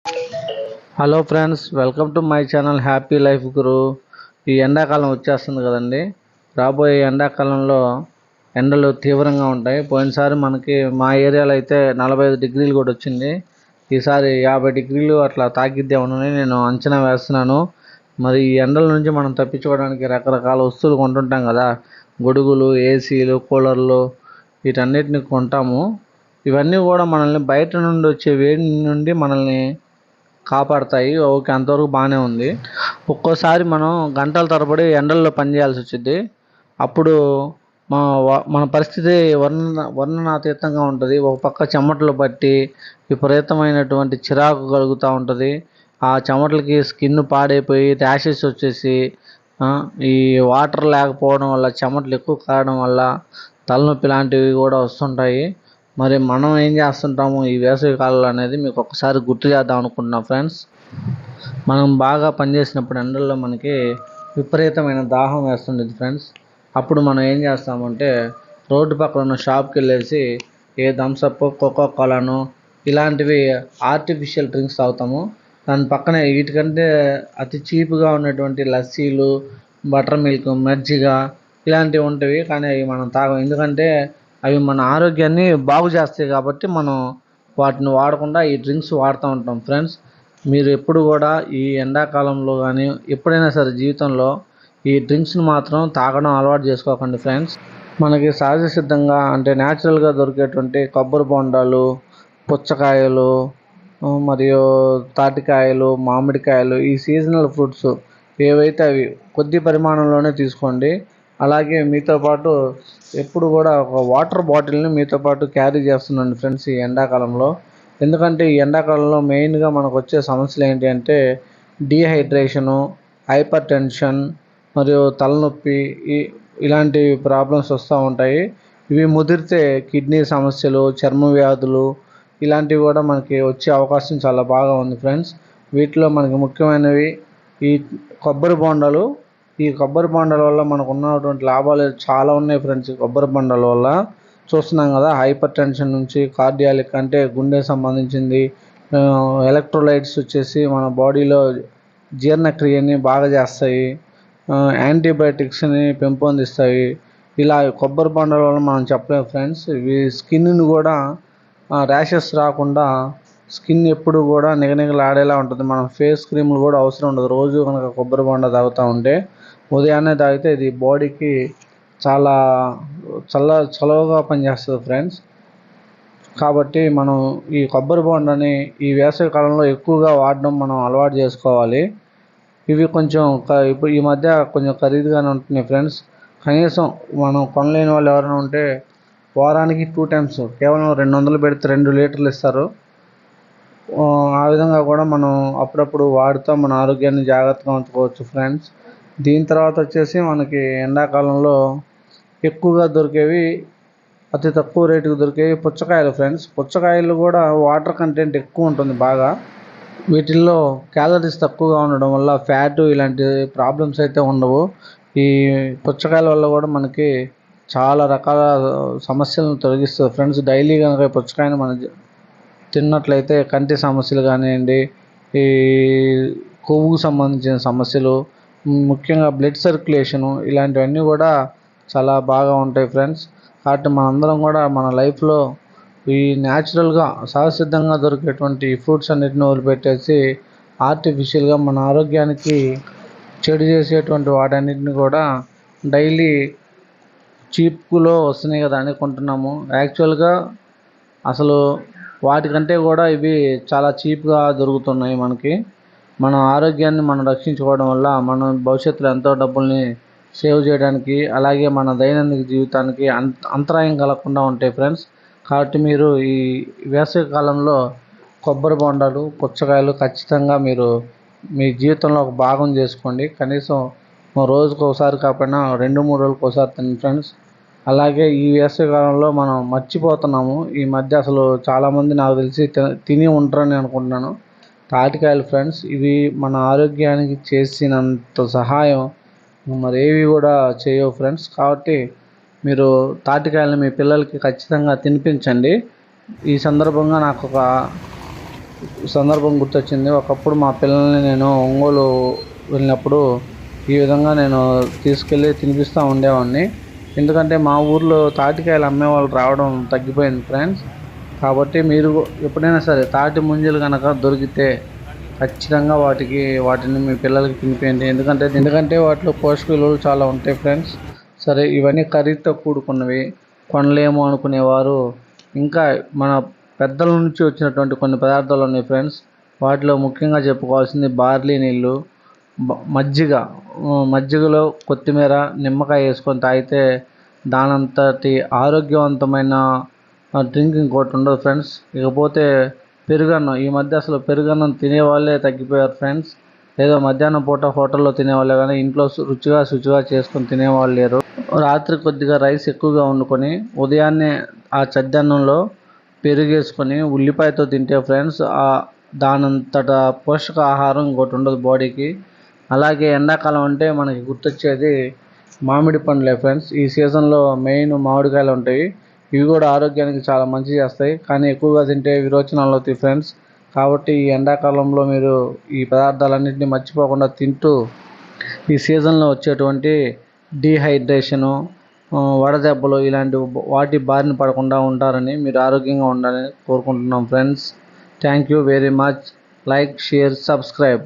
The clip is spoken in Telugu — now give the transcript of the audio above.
Hello friends, welcome to my channel happy life గురు. ఈ ఎండాకాలం వచ్చేస్తుంది కదండి. రాబోయే ఎండాకాలంలో ఎండలు తీవ్రంగా ఉంటాయి. పోయినసారి మనకి మా ఏరియాలో అయితే 45 డిగ్రీలు కూడా వచ్చింది. ఈసారి 50 డిగ్రీలు అట్లా తాకిద్దామని నేను అంచనా వేస్తున్నాను. మరి ఈ ఎండల నుంచి మనం తప్పించుకోవడానికి రకరకాల వస్తువులు కొంటుంటాం కదా. గొడుగులు, ఏసీలు, కూలర్లు, వీటన్నిటిని కొంటాము. ఇవన్నీ కూడా మనల్ని బయట నుండి వచ్చే వేడి నుండి మనల్ని కాపాడతాయి. ఓకే, అంతవరకు బాగానే ఉంది. ఒక్కోసారి మనం గంటల తరబడి ఎండల్లో పనిచేయాల్సి వచ్చింది. అప్పుడు మన పరిస్థితి వర్ణనాతీతంగా ఉంటుంది. ఒక పక్క చెమటలు పట్టి విపరీతమైనటువంటి చిరాకు కలుగుతూ ఉంటుంది. ఆ చెమటలకి స్కిన్ పాడైపోయి ర్యాషెస్ వచ్చేసి ఈ వాటర్ లేకపోవడం వల్ల, చెమటలు ఎక్కువ కారడం వల్ల తలనొప్పి లాంటివి కూడా వస్తుంటాయి. మరి మనం ఏం చేస్తుంటాము ఈ వేసవి కాలంలో అనేది మీకు ఒకసారి గుర్తు చేద్దాం అనుకుంటున్నాం ఫ్రెండ్స్. మనం బాగా పనిచేసినప్పుడు ఎండల్లో మనకి విపరీతమైన దాహం వేస్తుండేది ఫ్రెండ్స్. అప్పుడు మనం ఏం చేస్తామంటే రోడ్డు పక్కన ఉన్న షాప్కి వెళ్ళేసి ఏ థమ్సప్, కోకో కోలాను ఇలాంటివి ఆర్టిఫిషియల్ డ్రింక్స్ తాగుతాము. దాని పక్కనే వీటికంటే అతి చీప్గా ఉన్నటువంటి లస్సీలు, బటర్ మిల్క్, మజ్జిగ ఇలాంటివి ఉంటాయి. కానీ అవి మనం తాగం. ఎందుకంటే అవి మన ఆరోగ్యాన్ని బాగు చేస్తాయి కాబట్టి మనం వాటిని వాడకుండా ఈ డ్రింక్స్ వాడుతూ ఉంటాం ఫ్రెండ్స్. మీరు ఎప్పుడు కూడా ఈ ఎండాకాలంలో కానీ ఎప్పుడైనా సరే జీవితంలో ఈ డ్రింక్స్ని మాత్రం తాగడం అలవాటు చేసుకోకండి ఫ్రెండ్స్. మనకి సహజ సిద్ధంగా అంటే న్యాచురల్గా దొరికేటువంటి కొబ్బరి బొండాలు, పుచ్చకాయలు, మరియు తాటికాయలు, మామిడికాయలు, ఈ సీజనల్ ఫ్రూట్స్ ఏవైతే అవి కొద్ది పరిమాణంలోనే తీసుకోండి. అలాగే మీతో పాటు ఎప్పుడు కూడా ఒక వాటర్ బాటిల్ని మీతో పాటు క్యారీ చేస్తున్నాను ఫ్రెండ్స్ ఈ ఎండాకాలంలో. ఎందుకంటే ఈ ఎండాకాలంలో మెయిన్గా మనకు వచ్చే సమస్యలు ఏంటి అంటే డీహైడ్రేషను, హైపర్ టెన్షన్ మరియు తలనొప్పి ఇలాంటి ప్రాబ్లమ్స్ వస్తూ ఉంటాయి. ఇవి ముదిరితే కిడ్నీ సమస్యలు, చర్మ వ్యాధులు ఇలాంటివి కూడా మనకి వచ్చే అవకాశం చాలా బాగా ఉంది ఫ్రెండ్స్. వీటిలో మనకి ముఖ్యమైనవి ఈ కొబ్బరి బొండాలు. ఈ కొబ్బరి బొండాల వల్ల మనకు ఉన్నటువంటి లాభాలు చాలా ఉన్నాయి ఫ్రెండ్స్. ఈ కొబ్బరి బొండాల వల్ల చూస్తున్నాం కదా, హైపర్ టెన్షన్ నుంచి కార్డియాలిక్ అంటే గుండె సంబంధించింది, ఎలక్ట్రోలైట్స్ వచ్చేసి మన బాడీలో జీర్ణక్రియని బాగా చేస్తాయి, యాంటీబయాటిక్స్ని పెంపొందిస్తాయి. ఇలా కొబ్బరి బొండాల వల్ల మనం చెప్పలేము ఫ్రెండ్స్. ఇవి స్కిన్ని కూడా ర్యాషెస్ రాకుండా స్కిన్ ఎప్పుడు కూడా నిగనిగలాడేలా ఉంటుంది. మనం ఫేస్ క్రీములు కూడా అవసరం ఉండదు. రోజు కనుక కొబ్బరి బొండా తాగుతూ ఉంటే, ఉదయాన్నే తాగితే ఇది బాడీకి చాలా చలవగా పనిచేస్తుంది ఫ్రెండ్స్. కాబట్టి మనం ఈ కొబ్బరి బొండాని ఈ వేసవి కాలంలో ఎక్కువగా వాడడం మనం అలవాటు చేసుకోవాలి. ఇవి కొంచెం ఇప్పుడు ఈ మధ్య కొంచెం ఖరీదుగానే ఉంటున్నాయి ఫ్రెండ్స్. కనీసం మనం కొనలేని వాళ్ళు ఎవరైనా ఉంటే వారానికి 2 times కేవలం 200 పెడితే 2 లీటర్లు ఇస్తారు. ఆ విధంగా కూడా మనం అప్పుడప్పుడు వాడుతూ మన ఆరోగ్యాన్ని జాగ్రత్తగా ఉంచుకోవచ్చు ఫ్రెండ్స్. దీని తర్వాత వచ్చేసి మనకి ఎండాకాలంలో ఎక్కువగా దొరికేవి, అతి తక్కువ రేటుకు దొరికేవి పుచ్చకాయలు ఫ్రెండ్స్. పుచ్చకాయలు కూడా వాటర్ కంటెంట్ ఎక్కువ ఉంటుంది బాగా. వీటిల్లో క్యాలరీస్ తక్కువగా ఉండడం వల్ల ఫ్యాటు ఇలాంటి ప్రాబ్లమ్స్ అయితే ఉండవు. ఈ పుచ్చకాయల వల్ల కూడా మనకి చాలా రకాల సమస్యలను తొలగిస్తుంది ఫ్రెండ్స్. డైలీ కనుక పుచ్చకాయను మనం తిన్నట్లయితే కంటి సమస్యలు కానివ్వండి, ఈ కొవ్వుకు సంబంధించిన సమస్యలు, ముఖ్యంగా బ్లడ్ సర్క్యులేషను ఇలాంటివన్నీ కూడా చాలా బాగా ఉంటాయి ఫ్రెండ్స్. కాబట్టి మనందరం కూడా మన లైఫ్లో ఈ న్యాచురల్గా సహజసిద్ధంగా దొరికేటువంటి ఫ్రూట్స్ అన్నిటిని వదిలిపెట్టేసి ఆర్టిఫిషియల్గా మన ఆరోగ్యానికి చెడు చేసేటువంటి వాటన్నిటిని కూడా డైలీ చీప్లో వస్తున్నాయి కదా అని కొంటున్నాము. యాక్చువల్గా అసలు వాటికంటే కూడా ఇవి చాలా చీప్గా దొరుకుతున్నాయి మనకి. మన ఆరోగ్యాన్ని మనం రక్షించుకోవడం వల్ల మనం భవిష్యత్తులో ఎంతో డబ్బుల్ని సేవ్ చేయడానికి, అలాగే మన దైనందిన జీవితానికి అంతరాయం కలగకుండా ఉంటాయి ఫ్రెండ్స్. కాబట్టి మీరు ఈ వేసవి కాలంలో కొబ్బరి బొండాలు, పుచ్చకాయలు ఖచ్చితంగా మీరు మీ జీవితంలో ఒక భాగం చేసుకోండి. కనీసం రోజుకు ఒకసారి కాకపోయినా 2-3 రోజులకు ఒకసారి తినండి ఫ్రెండ్స్. అలాగే ఈ వేసవి కాలంలో మనం మర్చిపోతున్నాము ఈ మధ్య. అసలు చాలామంది నాకు తెలిసి తిని ఉంటారని అనుకుంటున్నాను, తాటికాయలు ఫ్రెండ్స్. ఇవి మన ఆరోగ్యానికి చేసినంత సహాయం మరేవి కూడా చేయవు ఫ్రెండ్స్. కాబట్టి మీరు తాటికాయలను మీ పిల్లలకి ఖచ్చితంగా తినిపించండి. ఈ సందర్భంగా నాకు ఒక సందర్భం గుర్తొచ్చింది. ఒకప్పుడు మా పిల్లల్ని నేను ఒంగోలు వెళ్ళినప్పుడు ఈ విధంగా నేను తీసుకెళ్ళి తినిపిస్తూ ఉండేవాడిని. ఎందుకంటే మా ఊర్లో తాటికాయలు అమ్మేవాళ్ళు రావడం తగ్గిపోయింది ఫ్రెండ్స్. కాబట్టి మీరు ఎప్పుడైనా సరే తాటి ముంజలు కనుక దొరికితే ఖచ్చితంగా వాటిని మీ పిల్లలకి తినిపియండి. ఎందుకంటే వాటిలో పోషక విలువలు చాలా ఉంటాయి ఫ్రెండ్స్. సరే, ఇవన్నీ ఖరీదుతో కూడుకున్నవి, కొనలేము అనుకునేవారు ఇంకా మన పెద్దల నుంచి వచ్చినటువంటి కొన్ని పదార్థాలు ఉన్నాయి ఫ్రెండ్స్. వాటిలో ముఖ్యంగా చెప్పుకోవాల్సింది బార్లీ నీళ్ళు, మజ్జిగలో కొత్తిమీర, నిమ్మకాయ వేసుకొని తాగితే దానంతటి ఆరోగ్యవంతమైన డ్రింక్ ఇంకోటి ఉండదు ఫ్రెండ్స్. ఇకపోతే పెరుగన్నం. ఈ మధ్య అసలు పెరుగన్నం తినేవాళ్ళే తగ్గిపోయారు ఫ్రెండ్స్. ఏదో మధ్యాహ్నం పూట హోటల్లో తినేవాళ్ళే కానీ ఇంట్లో శుచిగా చేసుకొని తినేవాళ్ళు లేరు. రాత్రి కొద్దిగా రైస్ ఎక్కువగా వండుకొని ఉదయాన్నే ఆ చద్దన్నంలో పెరుగేసుకొని ఉల్లిపాయతో తింటే ఫ్రెండ్స్ దానంతట పోషక ఆహారం ఇంకోటి ఉండదు బాడీకి. అలాగే ఎండాకాలం అంటే మనకి గుర్తొచ్చేది మామిడి పండ్లే ఫ్రెండ్స్. ఈ సీజన్లో మెయిన్ మామిడికాయలు ఉంటాయి. ఇవి కూడా ఆరోగ్యానికి చాలా మంచి చేస్తాయి, కానీ ఎక్కువగా తింటే విరోచనాలు అవుతాయి ఫ్రెండ్స్. కాబట్టి ఈ ఎండాకాలంలో మీరు ఈ పదార్థాలన్నింటినీ మర్చిపోకుండా తింటూ ఈ సీజన్లో వచ్చేటువంటి డీహైడ్రేషను, వడదెబ్బలు ఇలాంటి వాటి బారిన పడకుండా ఉంటారని, మీరు ఆరోగ్యంగా ఉండాలని కోరుకుంటున్నాం friends. Thank you very much. Like, share, subscribe.